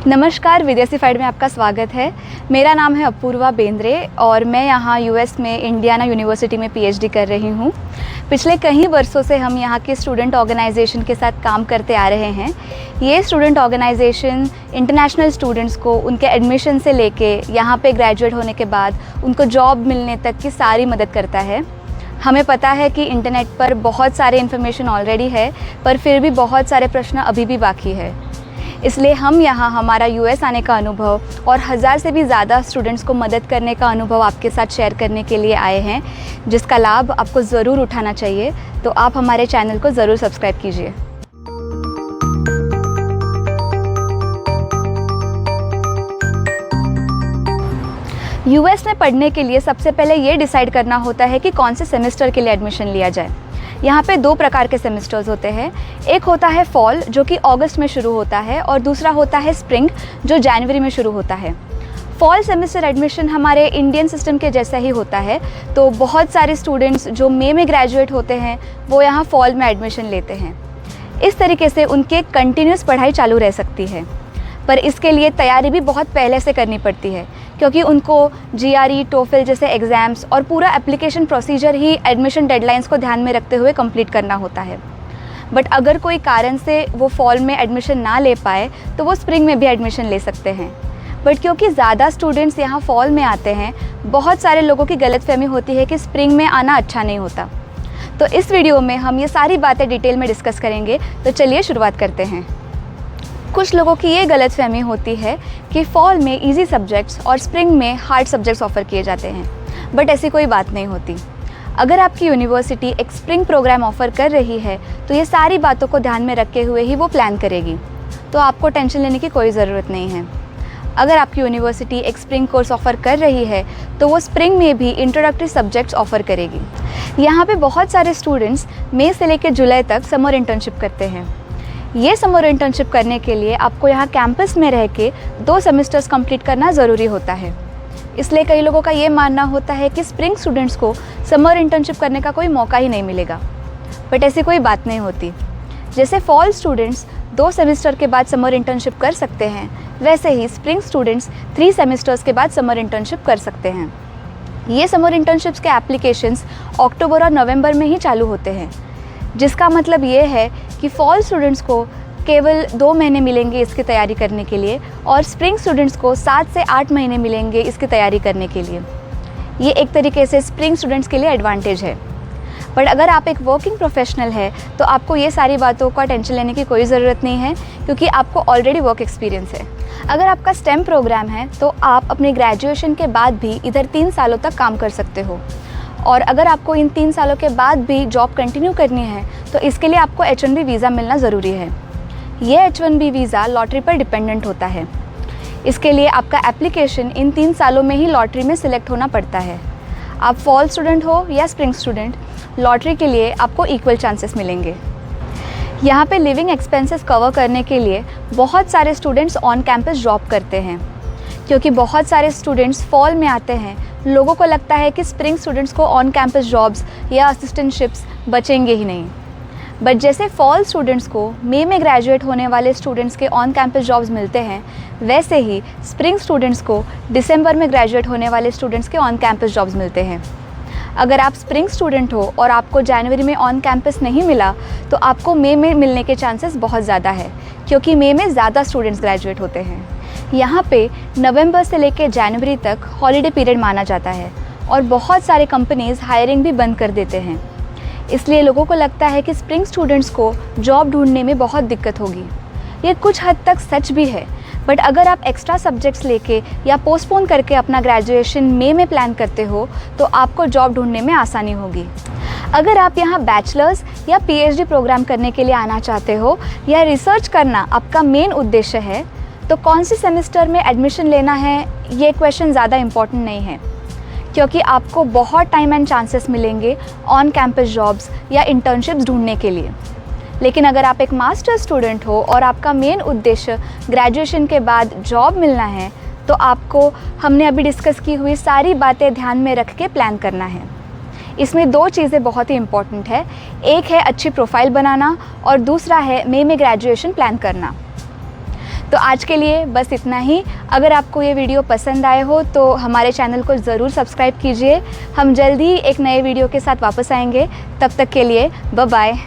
नमस्कार, विदेसीफाइड में आपका स्वागत है। मेरा नाम है अपूर्वा बेंद्रे और मैं यहाँ यूएस में इंडियाना यूनिवर्सिटी में पीएचडी कर रही हूँ। पिछले कई वर्षों से हम यहाँ के स्टूडेंट ऑर्गेनाइजेशन के साथ काम करते आ रहे हैं। ये स्टूडेंट ऑर्गेनाइजेशन इंटरनेशनल स्टूडेंट्स को उनके एडमिशन से लेके यहाँ पे ग्रेजुएट होने के बाद उनको जॉब मिलने तक की सारी मदद करता है। हमें पता है कि इंटरनेट पर बहुत सारे इन्फॉर्मेशन ऑलरेडी है, पर फिर भी बहुत सारे प्रश्न अभी भी बाकी है। इसलिए हम यहाँ हमारा यूएस आने का अनुभव और 1000 से भी ज़्यादा स्टूडेंट्स को मदद करने का अनुभव आपके साथ शेयर करने के लिए आए हैं, जिसका लाभ आपको ज़रूर उठाना चाहिए। तो आप हमारे चैनल को ज़रूर सब्सक्राइब कीजिए। यूएस में पढ़ने के लिए सबसे पहले ये डिसाइड करना होता है कि कौन से सेमेस्टर के लिए एडमिशन लिया जाए। यहाँ पे 2 प्रकार के सेमेस्टर्स होते हैं। एक होता है फॉल, जो कि अगस्त में शुरू होता है, और दूसरा होता है स्प्रिंग, जो जनवरी में शुरू होता है। फॉल सेमेस्टर एडमिशन हमारे इंडियन सिस्टम के जैसा ही होता है। तो बहुत सारे स्टूडेंट्स जो मई में ग्रेजुएट होते हैं वो यहाँ फॉल में एडमिशन लेते हैं। इस तरीके से उनकी कंटिन्यूस पढ़ाई चालू रह सकती है, पर इसके लिए तैयारी भी बहुत पहले से करनी पड़ती है, क्योंकि उनको GRE, TOEFL जैसे एग्ज़ाम्स और पूरा एप्लीकेशन प्रोसीजर ही एडमिशन डेडलाइंस को ध्यान में रखते हुए कंप्लीट करना होता है। बट अगर कोई कारण से वो फॉल में एडमिशन ना ले पाए तो वो स्प्रिंग में भी एडमिशन ले सकते हैं। बट क्योंकि ज़्यादा स्टूडेंट्स यहाँ फॉल में आते हैं, बहुत सारे लोगों की गलतफहमी होती है कि स्प्रिंग में आना अच्छा नहीं होता। तो इस वीडियो में हम ये सारी बातें डिटेल में डिस्कस करेंगे। तो चलिए शुरुआत करते हैं। कुछ लोगों की ये गलतफहमी होती है कि फ़ॉल में इजी सब्जेक्ट्स और स्प्रिंग में हार्ड सब्जेक्ट्स ऑफ़र किए जाते हैं, बट ऐसी कोई बात नहीं होती। अगर आपकी यूनिवर्सिटी एक स्प्रिंग प्रोग्राम ऑफ़र कर रही है तो ये सारी बातों को ध्यान में रखे हुए ही वो प्लान करेगी, तो आपको टेंशन लेने की कोई ज़रूरत नहीं है। अगर आपकी यूनिवर्सिटी एक स्प्रिंग कोर्स ऑफ़र कर रही है तो वो स्प्रिंग में भी इंट्रोडक्टरी सब्जेक्ट्स ऑफ़र करेगी। यहाँ पे बहुत सारे स्टूडेंट्स मई से लेकर जुलाई तक समर इंटर्नशिप करते हैं। ये समर इंटर्नशिप करने के लिए आपको यहाँ कैंपस में रह के 2 सेमेस्टर्स कंप्लीट करना ज़रूरी होता है। इसलिए कई लोगों का ये मानना होता है कि स्प्रिंग स्टूडेंट्स को समर इंटर्नशिप करने का कोई मौका ही नहीं मिलेगा, बट ऐसी कोई बात नहीं होती। जैसे फॉल स्टूडेंट्स 2 सेमेस्टर के बाद समर इंटर्नशिप कर सकते हैं, वैसे ही स्प्रिंग स्टूडेंट्स 3 सेमेस्टर्स के बाद समर इंटर्नशिप कर सकते हैं। ये समर इंटर्नशिप्स के एप्लीकेशंस अक्टूबर और नवंबर में ही चालू होते हैं, जिसका मतलब ये है कि फॉल स्टूडेंट्स को केवल 2 महीने मिलेंगे इसकी तैयारी करने के लिए, और स्प्रिंग स्टूडेंट्स को 7 से 8 महीने मिलेंगे इसकी तैयारी करने के लिए। ये एक तरीके से स्प्रिंग स्टूडेंट्स के लिए एडवांटेज है। बट अगर आप एक वर्किंग प्रोफेशनल है तो आपको ये सारी बातों का टेंशन लेने की कोई ज़रूरत नहीं है, क्योंकि आपको ऑलरेडी वर्क एक्सपीरियंस है। अगर आपका स्टेम प्रोग्राम है तो आप अपने ग्रेजुएशन के बाद भी इधर 3 सालों तक काम कर सकते हो, और अगर आपको इन 3 सालों के बाद भी जॉब कंटिन्यू करनी है तो इसके लिए आपको H1B वीज़ा मिलना ज़रूरी है। ये H1B वीज़ा लॉटरी पर डिपेंडेंट होता है। इसके लिए आपका एप्लीकेशन इन 3 सालों में ही लॉटरी में सिलेक्ट होना पड़ता है। आप फॉल स्टूडेंट हो या स्प्रिंग स्टूडेंट, लॉटरी के लिए आपको इक्वल चांसेस मिलेंगे। यहाँ पे लिविंग एक्सपेंसेस कवर करने के लिए बहुत सारे स्टूडेंट्स ऑन कैंपस जॉब करते हैं, क्योंकि बहुत सारे स्टूडेंट्स फॉल में आते हैं। लोगों को लगता है कि स्प्रिंग स्टूडेंट्स को ऑन कैंपस जॉब्स या असिस्टेंटशिप्स बचेंगे ही नहीं, बट जैसे फॉल स्टूडेंट्स को मई में ग्रेजुएट होने वाले स्टूडेंट्स के ऑन कैंपस जॉब्स मिलते हैं, वैसे ही स्प्रिंग स्टूडेंट्स को दिसंबर में ग्रेजुएट होने वाले स्टूडेंट्स के ऑन कैंपस जॉब्स मिलते हैं। अगर आप स्प्रिंग स्टूडेंट हो और आपको जनवरी में ऑन कैंपस नहीं मिला तो आपको मई में मिलने के चांसेस बहुत ज़्यादा है, क्योंकि मई में ज़्यादा स्टूडेंट्स ग्रेजुएट होते हैं। यहाँ पे नवंबर से लेकर जनवरी तक हॉलीडे पीरियड माना जाता है, और बहुत सारे कंपनीज़ हायरिंग भी बंद कर देते हैं। इसलिए लोगों को लगता है कि स्प्रिंग स्टूडेंट्स को जॉब ढूंढने में बहुत दिक्कत होगी। ये कुछ हद तक सच भी है, बट अगर आप एक्स्ट्रा सब्जेक्ट्स लेके या पोस्टपोन करके अपना ग्रेजुएशन मई में प्लान करते हो तो आपको जॉब ढूंढने में आसानी होगी। अगर आप यहाँ बैचलर्स या PhD प्रोग्राम करने के लिए आना चाहते हो या रिसर्च करना आपका मेन उद्देश्य है, तो कौन सी सेमेस्टर में एडमिशन लेना है ये क्वेश्चन ज़्यादा इम्पॉर्टेंट नहीं है, क्योंकि आपको बहुत टाइम एंड चांसेस मिलेंगे ऑन कैंपस जॉब्स या इंटर्नशिप्स ढूंढने के लिए। लेकिन अगर आप एक मास्टर स्टूडेंट हो और आपका मेन उद्देश्य ग्रेजुएशन के बाद जॉब मिलना है, तो आपको हमने अभी डिस्कस की हुई सारी बातें ध्यान में रख के प्लान करना है। इसमें 2 चीज़ें बहुत ही इम्पॉर्टेंट है। एक है अच्छी प्रोफाइल बनाना और दूसरा है मई में ग्रेजुएशन प्लान करना। तो आज के लिए बस इतना ही। अगर आपको ये वीडियो पसंद आए हो तो हमारे चैनल को ज़रूर सब्सक्राइब कीजिए। हम जल्द ही एक नए वीडियो के साथ वापस आएंगे। तब तक के लिए बाय बाय।